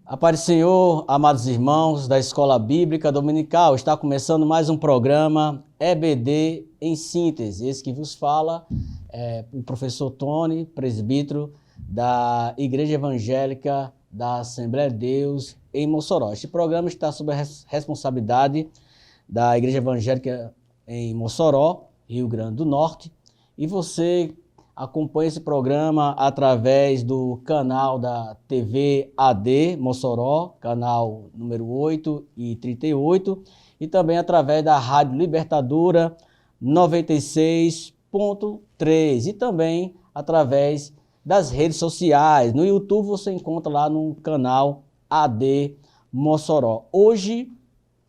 A paz do Senhor, amados irmãos da Escola Bíblica Dominical, está começando mais um programa EBD em Síntese. Esse que vos fala é o professor Tony, presbítero da Igreja Evangélica da Assembleia de Deus em Mossoró. Este programa está sob a responsabilidade da Igreja Evangélica em Mossoró, Rio Grande do Norte, e você acompanha esse programa através do canal da TV AD Mossoró, canal número 8 e 38, e também através da Rádio Libertadora 96.3 e também através das redes sociais. No YouTube você encontra lá no canal AD Mossoró. Hoje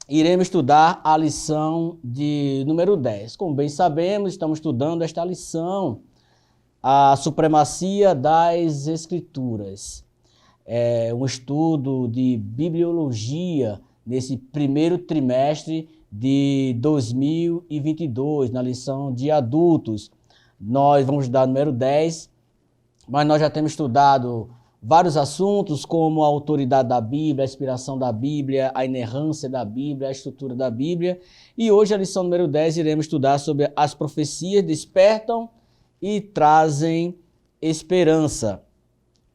iremos estudar a lição de número 10. Como bem sabemos, estamos estudando esta lição, a supremacia das Escrituras. É um estudo de bibliologia nesse primeiro trimestre de 2022, na lição de adultos. Nós vamos estudar o número 10, mas nós já temos estudado vários assuntos, como a autoridade da Bíblia, a inspiração da Bíblia, a inerrância da Bíblia, a estrutura da Bíblia. E hoje, a lição número 10, iremos estudar sobre as profecias despertam e trazem esperança.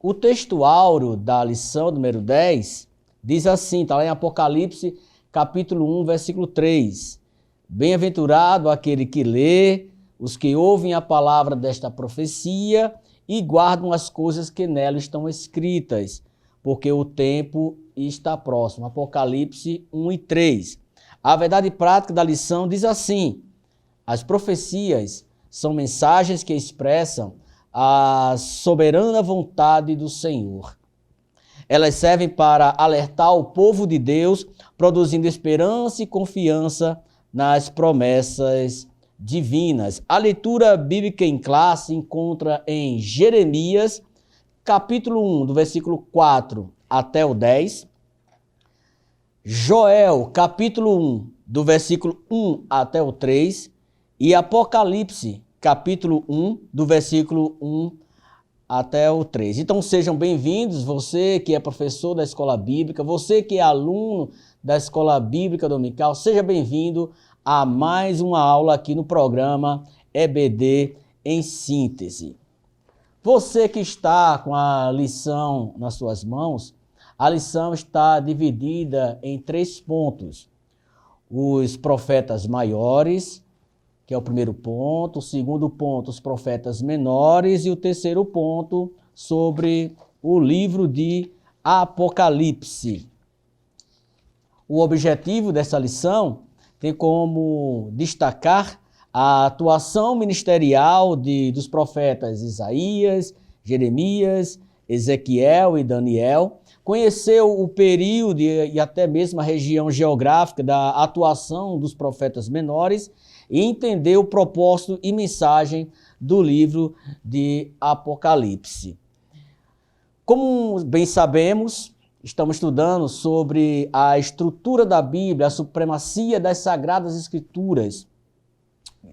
O texto áureo da lição número 10 diz assim, está lá em Apocalipse, capítulo 1, versículo 3. Bem-aventurado aquele que lê, os que ouvem a palavra desta profecia e guardam as coisas que nela estão escritas, porque o tempo está próximo. Apocalipse 1 e 3. A verdade prática da lição diz assim: as profecias são mensagens que expressam a soberana vontade do Senhor. Elas servem para alertar o povo de Deus, produzindo esperança e confiança nas promessas divinas. A leitura bíblica em classe se encontra em Jeremias, capítulo 1, do versículo 4 até o 10. Joel, capítulo 1, do versículo 1 até o 3. E Apocalipse, capítulo 1, do versículo 1 até o 3. Então sejam bem-vindos, você que é professor da Escola Bíblica, você que é aluno da Escola Bíblica Dominical, seja bem-vindo a mais uma aula aqui no programa EBD em Síntese. Você que está com a lição nas suas mãos, a lição está dividida em 3 pontos. Os profetas maiores, que é o primeiro ponto, o segundo ponto, os profetas menores, e o terceiro ponto, sobre o livro de Apocalipse. O objetivo dessa lição tem como destacar a atuação ministerial dos profetas Isaías, Jeremias, Ezequiel e Daniel, conhecer o período e até mesmo a região geográfica da atuação dos profetas menores e entender o propósito e mensagem do livro de Apocalipse. Como bem sabemos, estamos estudando sobre a estrutura da Bíblia, a supremacia das Sagradas Escrituras.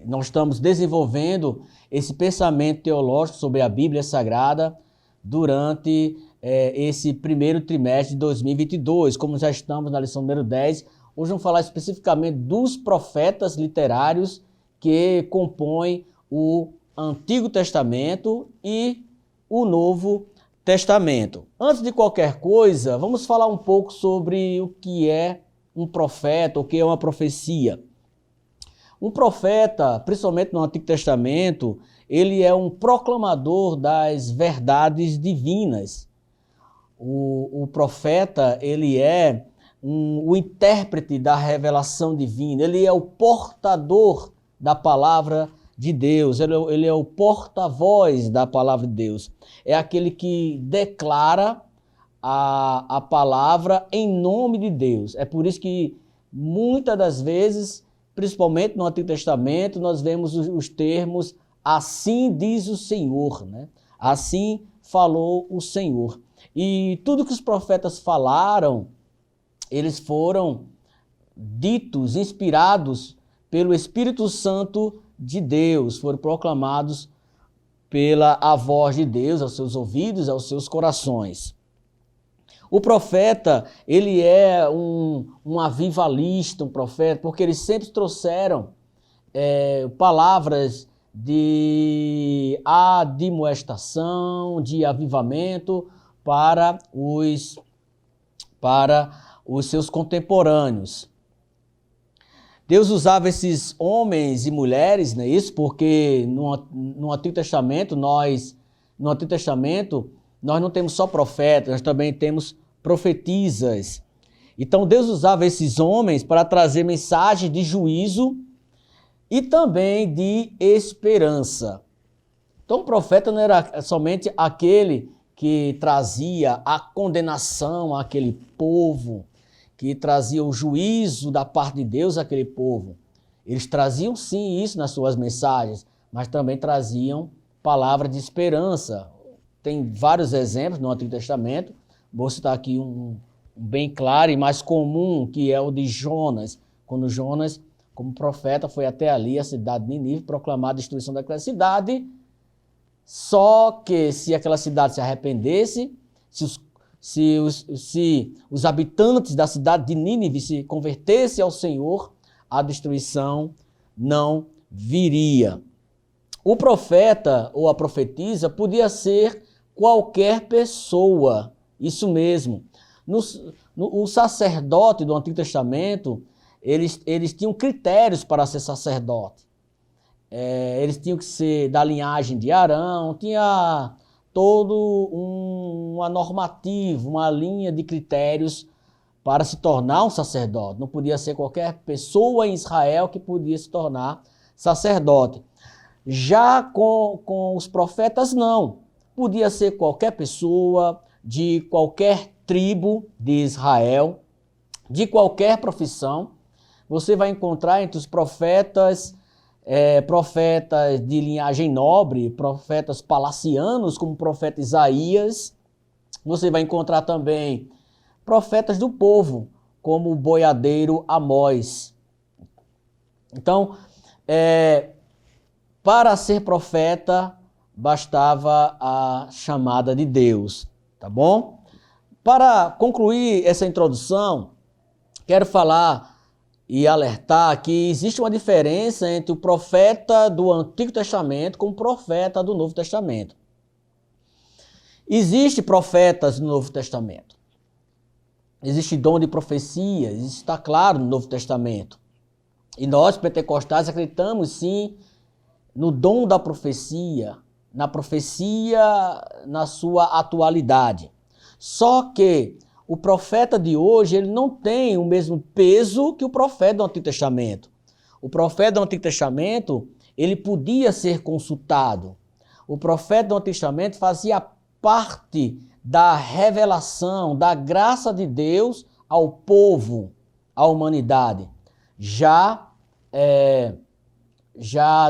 Nós estamos desenvolvendo esse pensamento teológico sobre a Bíblia Sagrada durante esse primeiro trimestre de 2022. Como já estamos na lição número 10, hoje vamos falar especificamente dos profetas literários que compõem o Antigo Testamento e o Novo Testamento. Antes de qualquer coisa, vamos falar um pouco sobre o que é um profeta, o que é uma profecia. Um profeta, principalmente no Antigo Testamento, ele é um proclamador das verdades divinas. O profeta, ele é o intérprete da revelação divina, ele é o portador da palavra de Deus, ele é o porta-voz da palavra de Deus, é aquele que declara a palavra em nome de Deus. É por isso que muitas das vezes, principalmente no Antigo Testamento, nós vemos os termos assim diz o Senhor, né? Assim falou o Senhor. E tudo que os profetas falaram, eles foram ditos, inspirados pelo Espírito Santo de Deus, foram proclamados pela a voz de Deus aos seus ouvidos, aos seus corações. O profeta, ele é um avivalista, um profeta, porque eles sempre trouxeram palavras de admoestação, de avivamento para os seus contemporâneos. Deus usava esses homens e mulheres, não é isso? Porque no Antigo Testamento, nós não temos só profetas, nós também temos profetisas. Então Deus usava esses homens para trazer mensagens de juízo e também de esperança. Então o profeta não era somente aquele que trazia a condenação àquele povo, que trazia o juízo da parte de Deus àquele povo. Eles traziam sim isso nas suas mensagens, mas também traziam palavra de esperança. Tem vários exemplos no Antigo Testamento, vou citar aqui um bem claro e mais comum, que é o de Jonas. Quando Jonas, como profeta, foi até ali, a cidade de Nínive, proclamar a destruição daquela cidade. Só que se aquela cidade se arrependesse, se os habitantes da cidade de Nínive se convertessem ao Senhor, a destruição não viria. O profeta ou a profetisa podia ser qualquer pessoa, isso mesmo. O sacerdote do Antigo Testamento, eles tinham critérios para ser sacerdote. Eles tinham que ser da linhagem de Arão, tinha todo uma normativa, uma linha de critérios para se tornar um sacerdote. Não podia ser qualquer pessoa em Israel que podia se tornar sacerdote. Já com os profetas, não. Podia ser qualquer pessoa de qualquer tribo de Israel, de qualquer profissão. Você vai encontrar entre os profetas, profetas de linhagem nobre, profetas palacianos, como o profeta Isaías. Você vai encontrar também profetas do povo, como o boiadeiro Amós. Então, para ser profeta, bastava a chamada de Deus, tá bom? Para concluir essa introdução, quero falar e alertar que existe uma diferença entre o profeta do Antigo Testamento com o profeta do Novo Testamento. Existem profetas no Novo Testamento. Existe dom de profecia, isso está claro no Novo Testamento. E nós, pentecostais, acreditamos sim no dom da profecia, na sua atualidade. Só que o profeta de hoje, ele não tem o mesmo peso que o profeta do Antigo Testamento. O profeta do Antigo Testamento, ele podia ser consultado. O profeta do Antigo Testamento fazia parte da revelação, da graça de Deus ao povo, à humanidade. Já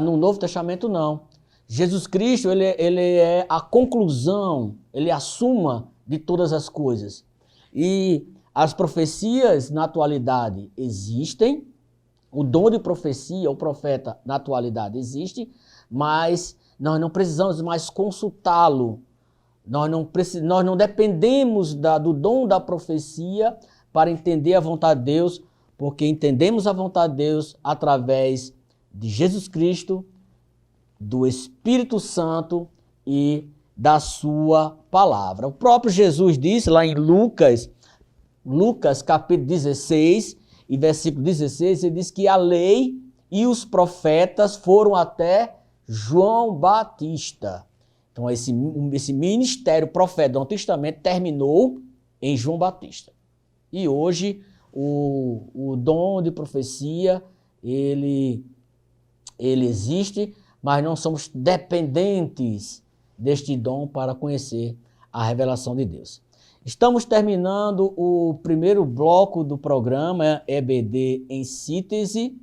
no Novo Testamento, não. Jesus Cristo, ele é a conclusão, ele é a suma de todas as coisas. E as profecias na atualidade existem, o dom de profecia, o profeta na atualidade existe, mas nós não precisamos mais consultá-lo. Nós não dependemos do dom da profecia para entender a vontade de Deus, porque entendemos a vontade de Deus através de Jesus Cristo, do Espírito Santo e da sua palavra. O próprio Jesus disse lá em Lucas capítulo 16 e versículo 16, ele diz que a lei e os profetas foram até João Batista. Então esse ministério profético do Antigo Testamento terminou em João Batista. E hoje o dom de profecia, ele existe, mas não somos dependentes deste dom para conhecer a revelação de Deus. Estamos terminando o primeiro bloco do programa EBD em síntese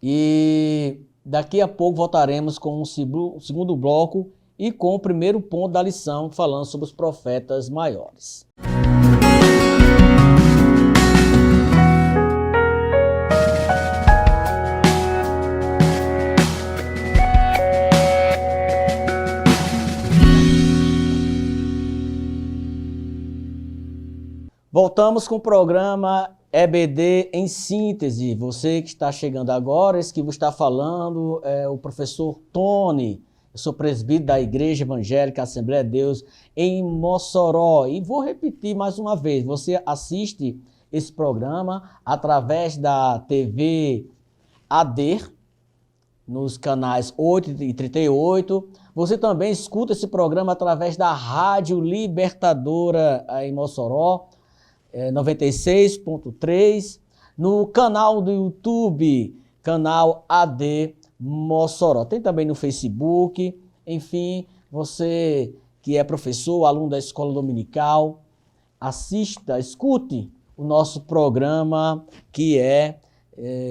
e daqui a pouco voltaremos com o segundo bloco e com o primeiro ponto da lição, falando sobre os profetas maiores. Voltamos com o programa EBD em síntese. Você que está chegando agora, esse que vos está falando é o professor Tony. Eu sou presbítero da Igreja Evangélica Assembleia de Deus em Mossoró. E vou repetir mais uma vez, você assiste esse programa através da TV AD, nos canais 8 e 38. Você também escuta esse programa através da Rádio Libertadora em Mossoró, 96.3, no canal do YouTube, canal AD Mossoró. Tem também no Facebook, enfim, você que é professor, aluno da escola dominical, assista, escute o nosso programa, que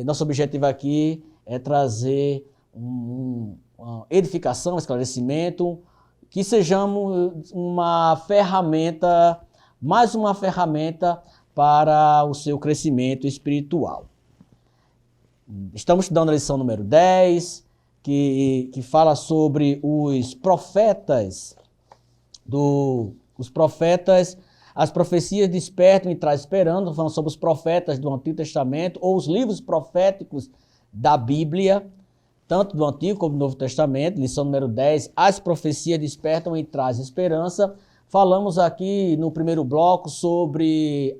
nosso objetivo aqui é trazer uma edificação, esclarecimento, que sejamos uma ferramenta, mais uma ferramenta para o seu crescimento espiritual. Estamos estudando a lição número 10, que fala sobre os profetas, as profecias despertam e trazem esperança, falando sobre os profetas do Antigo Testamento, ou os livros proféticos da Bíblia, tanto do Antigo como do Novo Testamento. Lição número 10, as profecias despertam e trazem esperança. Falamos aqui no primeiro bloco sobre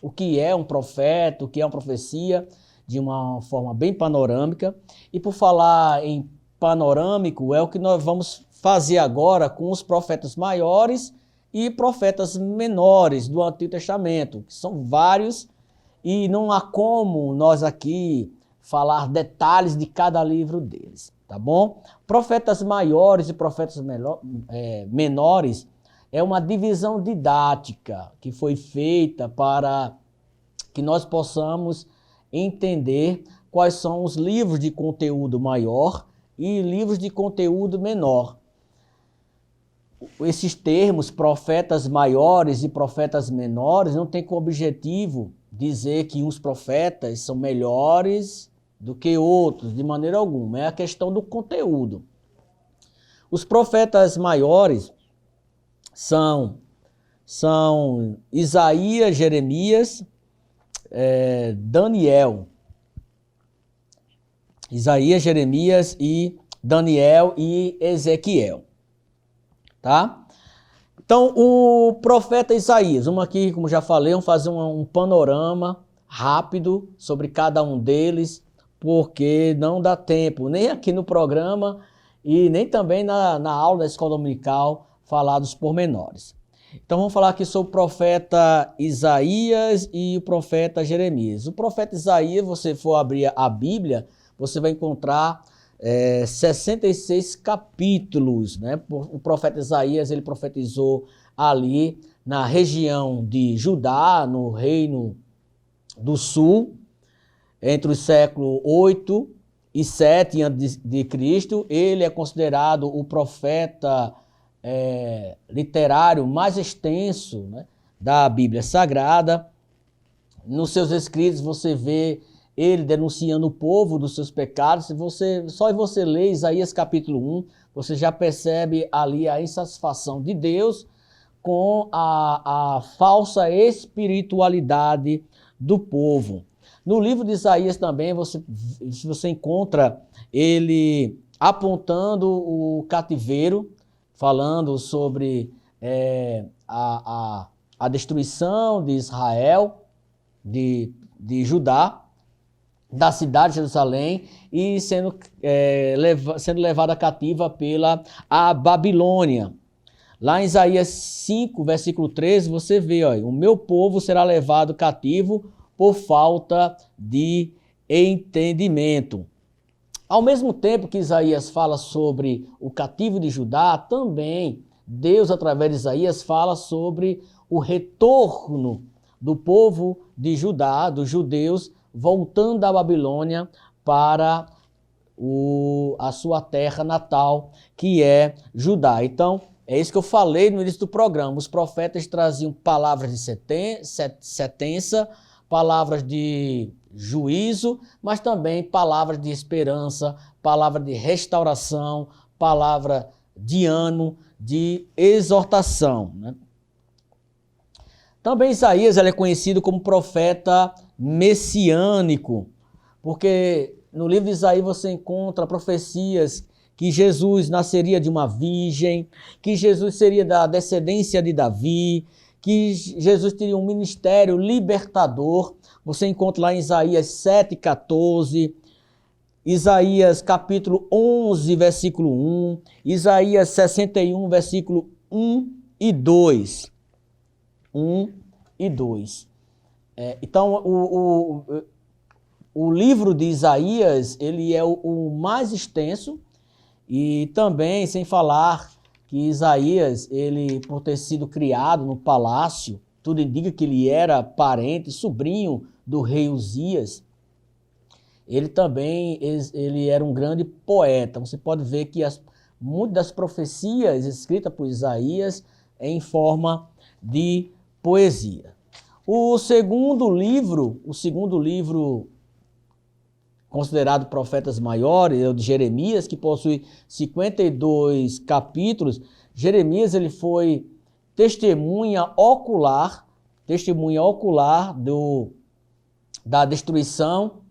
o que é um profeta, o que é uma profecia, de uma forma bem panorâmica. E por falar em panorâmico, é o que nós vamos fazer agora com os profetas maiores e profetas menores do Antigo Testamento, que são vários, e não há como nós aqui falar detalhes de cada livro deles, tá bom? Profetas maiores e profetas menores é uma divisão didática que foi feita para que nós possamos entender quais são os livros de conteúdo maior e livros de conteúdo menor. Esses termos, profetas maiores e profetas menores, não tem como objetivo dizer que uns profetas são melhores do que outros, de maneira alguma. É a questão do conteúdo. Os profetas maiores são Isaías, Jeremias, Daniel. Isaías, Jeremias e Daniel e Ezequiel. Tá? Então, o profeta Isaías, vamos aqui, como já falei, vamos fazer um panorama rápido sobre cada um deles, porque não dá tempo, nem aqui no programa e nem também na aula da escola dominical, falar dos pormenores. Então vamos falar aqui sobre o profeta Isaías e o profeta Jeremias. O profeta Isaías, você for abrir a Bíblia, você vai encontrar 66 capítulos, né? O profeta Isaías, ele profetizou ali na região de Judá, no Reino do Sul, entre os séculos 8 e 7 a.C. Ele é considerado o profeta literário mais extenso, né, da Bíblia Sagrada. Nos seus escritos você vê ele denunciando o povo dos seus pecados. Só você lê Isaías capítulo 1, você já percebe ali a insatisfação de Deus com a falsa espiritualidade do povo. No livro de Isaías também você encontra ele apontando o cativeiro, falando sobre a destruição de Israel, de Judá, da cidade de Jerusalém, e sendo levada cativa pela Babilônia. Lá em Isaías 5, versículo 13, você vê, o meu povo será levado cativo por falta de entendimento. Ao mesmo tempo que Isaías fala sobre o cativo de Judá, também Deus, através de Isaías, fala sobre o retorno do povo de Judá, dos judeus, voltando da Babilônia para a sua terra natal, que é Judá. Então, é isso que eu falei no início do programa. Os profetas traziam palavras de sentença, palavras de juízo, mas também palavras de esperança, palavra de restauração, palavra de ânimo, de exortação, né? Também Isaías ele é conhecido como profeta messiânico, porque no livro de Isaías você encontra profecias que Jesus nasceria de uma virgem, que Jesus seria da descendência de Davi, que Jesus teria um ministério libertador. Você encontra lá em Isaías 7,14, Isaías capítulo 11, versículo 1, Isaías 61, versículo 1 e 2. 1 e 2. Então, o livro de Isaías, ele é o mais extenso, e também, sem falar que Isaías, ele, por ter sido criado no palácio, tudo indica que ele era parente, sobrinho do rei Uzias. Ele também ele era um grande poeta. Você pode ver que muitas das profecias escritas por Isaías é em forma de poesia. O segundo livro considerado profetas maiores, é o de Jeremias, que possui 52 capítulos. Jeremias ele foi testemunha ocular da destruição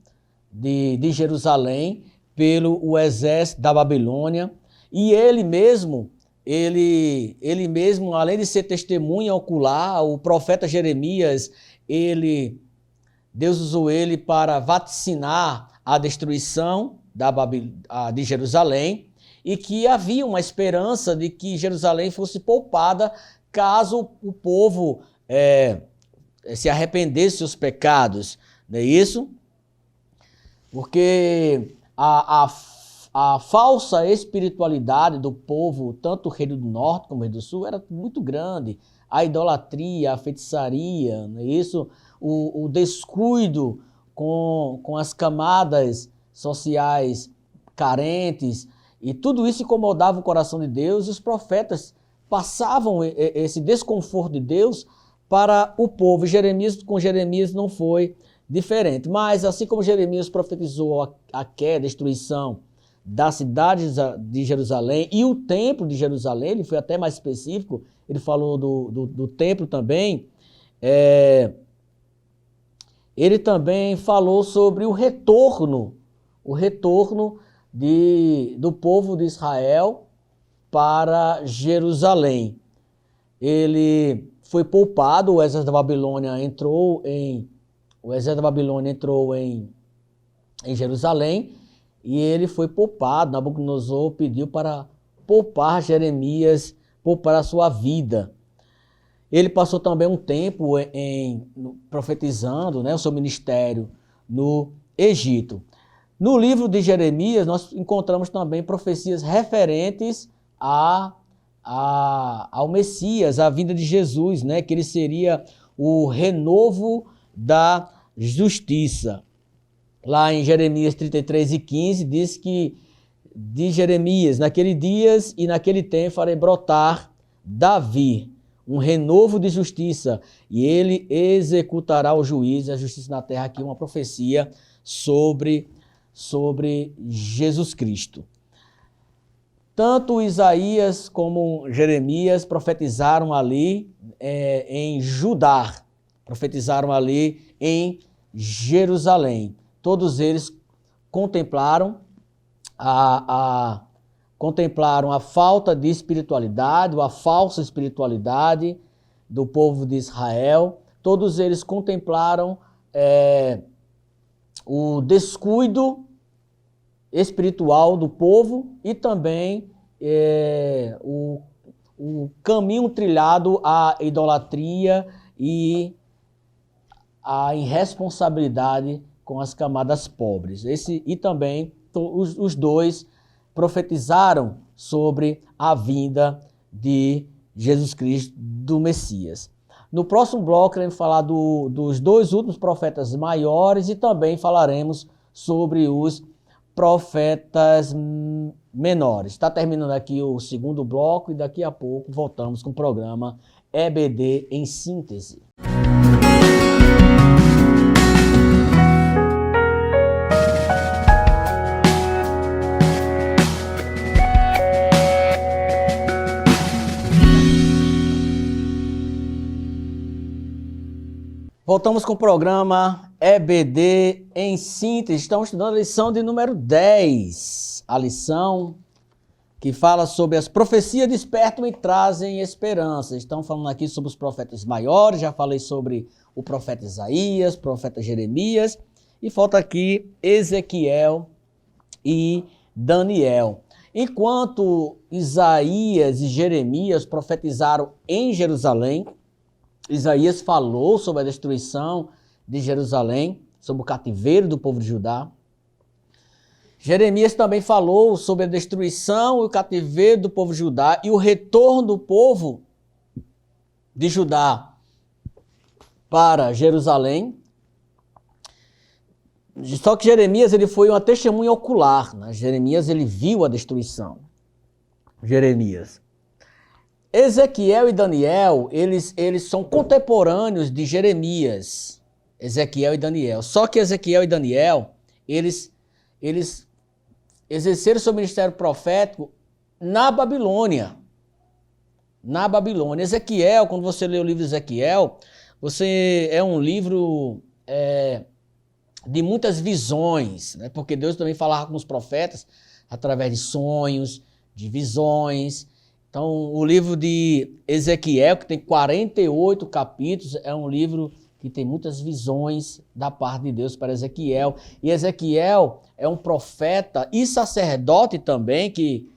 de Jerusalém pelo exército da Babilônia. E ele mesmo, além de ser testemunha ocular, o profeta Jeremias, Deus usou ele para vaticinar a destruição de Jerusalém, e que havia uma esperança de que Jerusalém fosse poupada caso o povo se arrependesse dos seus pecados. Não é isso? Porque a falsa espiritualidade do povo, tanto o reino do norte como o reino do sul, era muito grande. A idolatria, a feitiçaria, não é isso? O descuido com as camadas sociais carentes, e tudo isso incomodava o coração de Deus, e os profetas passavam esse desconforto de Deus para o povo. Com Jeremias não foi diferente. Mas assim como Jeremias profetizou a queda, a destruição da cidade de Jerusalém e o templo de Jerusalém, ele foi até mais específico, ele falou do templo também, ele também falou sobre o retorno do povo de Israel para Jerusalém. Ele foi poupado, o exército da Babilônia entrou em Jerusalém, e ele foi poupado. Nabucodonosor pediu para poupar Jeremias, poupar a sua vida. Ele passou também um tempo profetizando, o seu ministério no Egito. No livro de Jeremias, nós encontramos também profecias referentes ao Messias, à vinda de Jesus, que ele seria o renovo da justiça. Lá em Jeremias 33:15 diz que de Jeremias, naqueles dias e naquele tempo farei brotar Davi, um renovo de justiça, e ele executará o juízo e a justiça na terra. Aqui uma profecia sobre Jesus Cristo. Tanto Isaías como Jeremias profetizaram ali em Judá, profetizaram ali em Jerusalém. Todos eles contemplaram a falta de espiritualidade, a falsa espiritualidade do povo de Israel. Todos eles contemplaram o descuido espiritual do povo e também o caminho trilhado à idolatria e à irresponsabilidade com as camadas pobres. E também os dois profetizaram sobre a vinda de Jesus Cristo, do Messias. No próximo bloco, queremos falar dos dois últimos profetas maiores e também falaremos sobre os profetas menores. Está terminando aqui o segundo bloco e daqui a pouco voltamos com o programa EBD em Síntese. Voltamos com o programa EBD em síntese. Estamos estudando a lição de número 10. A lição que fala sobre as profecias despertam e trazem esperança. Estamos falando aqui sobre os profetas maiores. Já falei sobre o profeta Isaías, profeta Jeremias. E falta aqui Ezequiel e Daniel. Enquanto Isaías e Jeremias profetizaram em Jerusalém, Isaías falou sobre a destruição de Jerusalém, sobre o cativeiro do povo de Judá. Jeremias também falou sobre a destruição e o cativeiro do povo de Judá e o retorno do povo de Judá para Jerusalém. Só que Jeremias ele foi uma testemunha ocular, né? Jeremias ele viu a destruição. Jeremias. Ezequiel e Daniel, eles são contemporâneos de Jeremias, Ezequiel e Daniel. Só que Ezequiel e Daniel, eles exerceram seu ministério profético na Babilônia. Na Babilônia. Ezequiel, quando você lê o livro de Ezequiel, é um livro de muitas visões, né? Porque Deus também falava com os profetas através de sonhos, de visões. Então, o livro de Ezequiel, que tem 48 capítulos, é um livro que tem muitas visões da parte de Deus para Ezequiel. E Ezequiel é um profeta e sacerdote também, que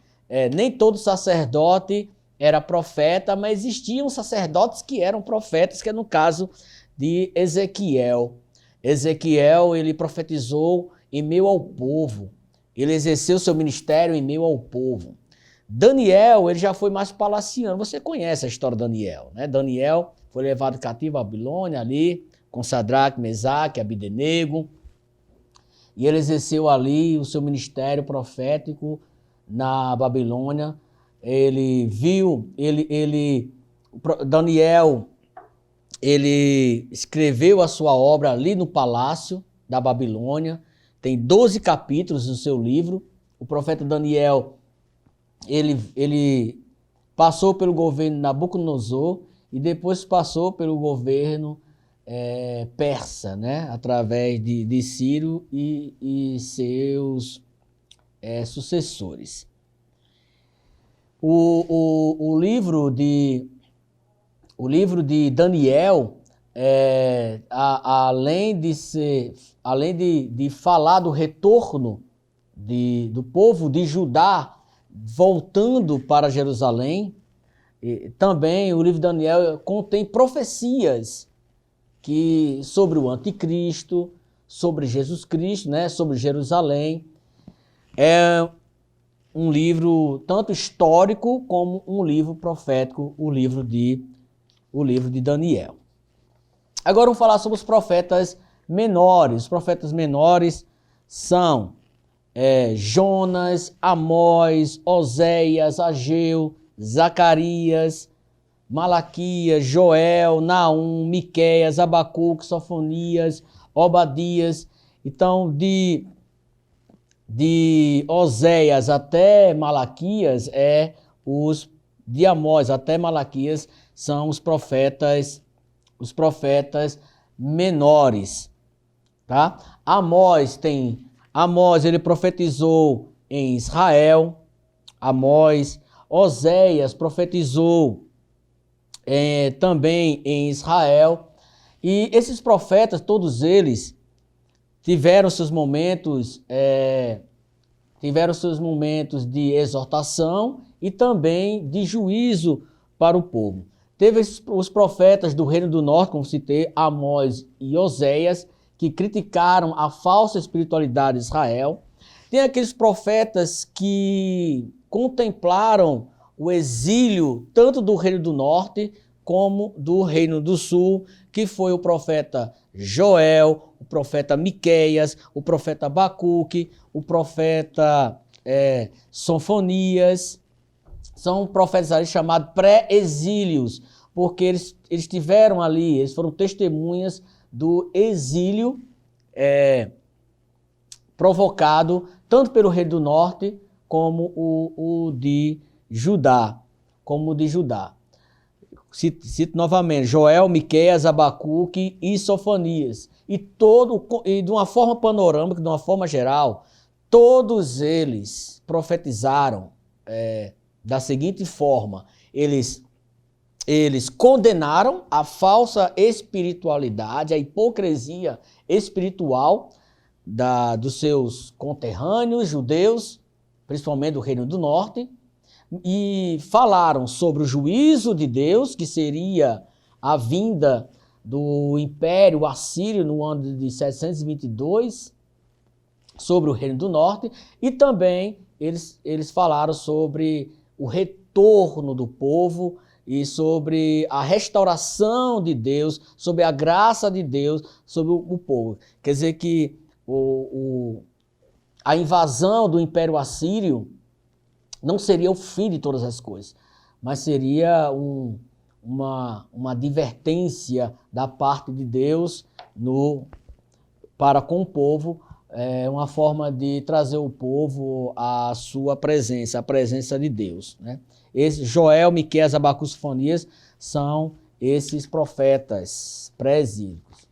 nem todo sacerdote era profeta, mas existiam sacerdotes que eram profetas, que é no caso de Ezequiel. Ezequiel, ele profetizou em meio ao povo. Ele exerceu seu ministério em meio ao povo. Daniel, ele já foi mais palaciano. Você conhece a história de Daniel, né? Daniel foi levado cativo à Babilônia ali, com Sadraque, Mesaque, Abdenego. E ele exerceu ali o seu ministério profético na Babilônia. Daniel, ele escreveu a sua obra ali no palácio da Babilônia. Tem 12 capítulos no seu livro. O profeta Daniel, ele passou pelo governo de Nabucodonosor e depois passou pelo governo persa, né? Através de Ciro e seus sucessores. O livro de Daniel, além de falar do retorno do povo de Judá voltando para Jerusalém, também o livro de Daniel contém profecias sobre o anticristo, sobre Jesus Cristo, né, sobre Jerusalém. É um livro tanto histórico como um livro profético, o livro de Daniel. Agora vamos falar sobre os profetas menores. Os profetas menores são Jonas, Amós, Oséias, Ageu, Zacarias, Malaquias, Joel, Naum, Miqueias, Abacuque, Sofonias, Obadias. Então, de Oséias até Malaquias de Amós até Malaquias são os profetas menores, tá? Amós ele profetizou em Israel. Oséias profetizou também em Israel. E esses profetas, todos eles, tiveram seus momentos de exortação e também de juízo para o povo. Teve os profetas do Reino do Norte, como citei, Amós e Oséias, que criticaram a falsa espiritualidade de Israel. Tem aqueles profetas que contemplaram o exílio tanto do Reino do Norte como do Reino do Sul, que foi o profeta Joel, o profeta Miqueias, o profeta Abacuque, o profeta Sofonias. São profetas ali chamados pré-exílios, porque eles estiveram ali, eles foram testemunhas do exílio provocado tanto pelo rei do norte como o de Judá. cito novamente, Joel, Miqueias, Abacuque e Sofonias. E de uma forma panorâmica, de uma forma geral, todos eles profetizaram da seguinte forma: eles condenaram a falsa espiritualidade, a hipocrisia espiritual dos seus conterrâneos judeus, principalmente do Reino do Norte, e falaram sobre o juízo de Deus, que seria a vinda do Império Assírio no ano de 722, sobre o Reino do Norte, e também eles falaram sobre o retorno do povo e sobre a restauração de Deus, sobre a graça de Deus sobre o povo. Quer dizer que a invasão do Império Assírio não seria o fim de todas as coisas, mas seria uma advertência da parte de Deus para com o povo, uma forma de trazer o povo à sua presença, à presença de Deus, né? Joel, Miqueias, Abacuque, Sofonias são esses profetas pré-exílicos.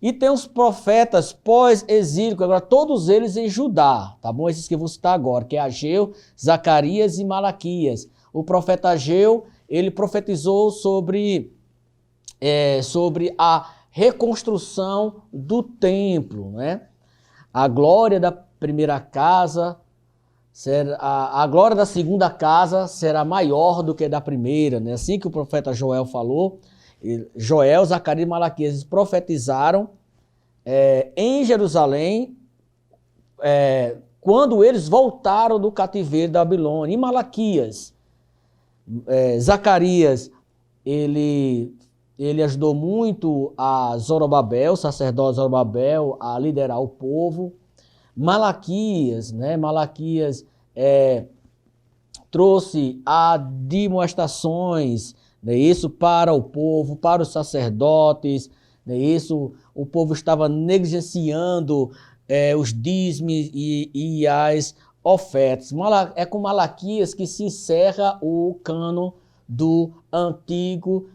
E tem os profetas pós-exílicos, agora todos eles em Judá, tá bom? Esses que eu vou citar agora, que é Ageu, Zacarias e Malaquias. O profeta Ageu, ele profetizou sobre a reconstrução do templo, né? A glória da primeira casa, a glória da segunda casa será maior do que da primeira, né? Assim que o profeta Joel falou. Joel, Zacarias e Malaquias, eles profetizaram em Jerusalém quando eles voltaram do cativeiro da Babilônia. Em Malaquias, Zacarias, ele ajudou muito a Zorobabel, o sacerdote Zorobabel, a liderar o povo. Malaquias, né? Malaquias trouxe admoestações, né, isso para o povo, para os sacerdotes, né, isso, o povo estava negligenciando os dízimos e as ofertas. É com Malaquias que se encerra o cânon do Antigo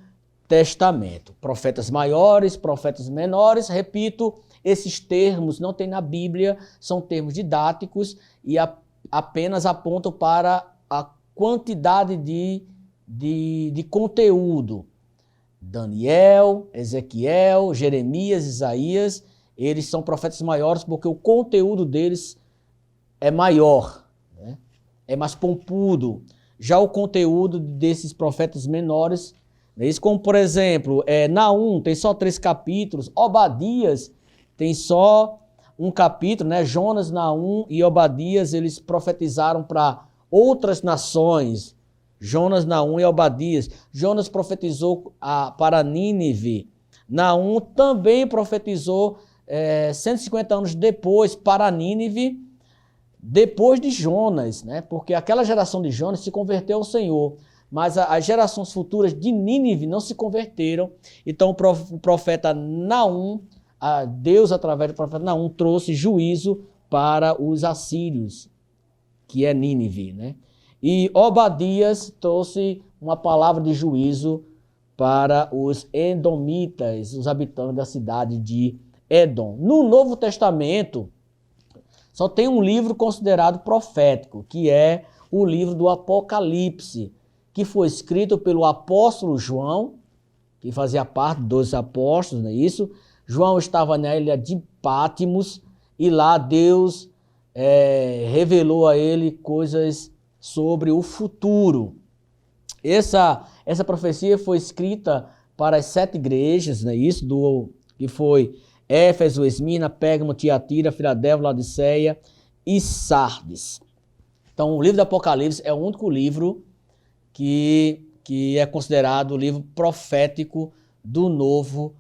Testamento. Profetas maiores, profetas menores, repito, esses termos não tem na Bíblia, são termos didáticos e apenas apontam para a quantidade de conteúdo. Daniel, Ezequiel, Jeremias, Isaías, eles são profetas maiores porque o conteúdo deles é maior, né? É mais pompudo. Já o conteúdo desses profetas menores, né? Isso, como por exemplo, Naum tem só 3 capítulos, Obadias tem só um capítulo, né? Jonas, Naum e Obadias, eles profetizaram para outras nações. Jonas, Naum e Obadias. Jonas profetizou para Nínive. Naum também profetizou 150 anos depois para Nínive, depois de Jonas, né? Porque aquela geração de Jonas se converteu ao Senhor, mas as gerações futuras de Nínive não se converteram. Então o profeta Naum, Deus através do profeta Naum trouxe juízo para os assírios, que é Nínive, né? E Obadias trouxe uma palavra de juízo para os edomitas, os habitantes da cidade de Edom. No Novo Testamento, só tem um livro considerado profético, que é o livro do Apocalipse, que foi escrito pelo apóstolo João, que fazia parte dos apóstolos, não é isso? João estava na ilha de Pátimos e lá Deus revelou a ele coisas sobre o futuro. Essa profecia foi escrita para as 7 igrejas, né? Isso que foi Éfeso, Esmirna, Pérgamo, Tiatira, Filadélfia, Laodiceia e Sardes. Então, o livro do Apocalipse é o único livro que é considerado o livro profético do Novo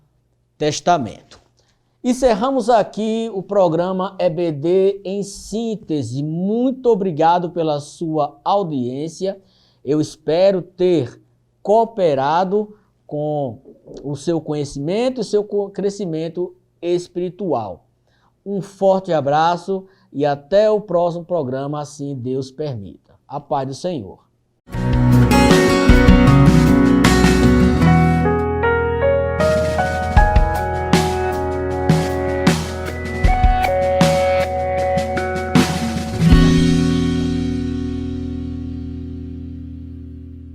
Testamento. Encerramos aqui o programa EBD em síntese. Muito obrigado pela sua audiência. Eu espero ter cooperado com o seu conhecimento e seu crescimento espiritual. Um forte abraço e até o próximo programa, assim Deus permita. A paz do Senhor.